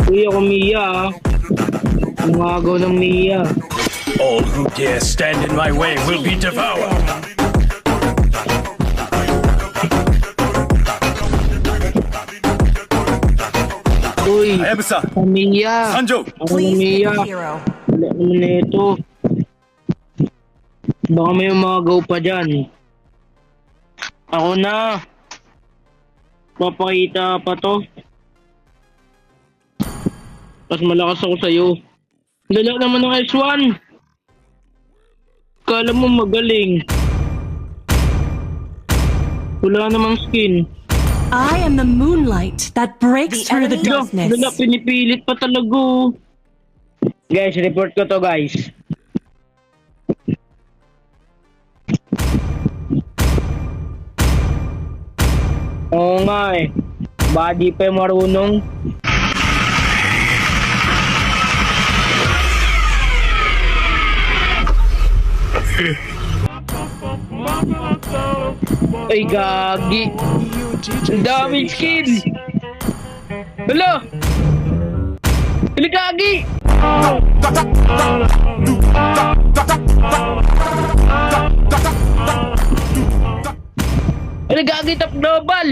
Uy, ako Mia ah. Umagaw ng Mia. All who dare stand in my way will be devoured. Uy, Hayabusa, Mia. Sanjo. Ako na Mia. Wala naman na ito. Baka may umagaw pa dyan. Ako na. Papakita pa to. Mas malakas ako sa'yo. Lala naman ng S1. Kala mo magaling. Wala namang skin. I am the moonlight that breaks through the darkness. Lala, pinipilit pa talaga. Oh. Guys, report ko to guys. Oo nga eh. Body pa yung marunong. Ay, gagi. Ang daming skin. Hala! Hala, gagi! Hala, gagi, top global!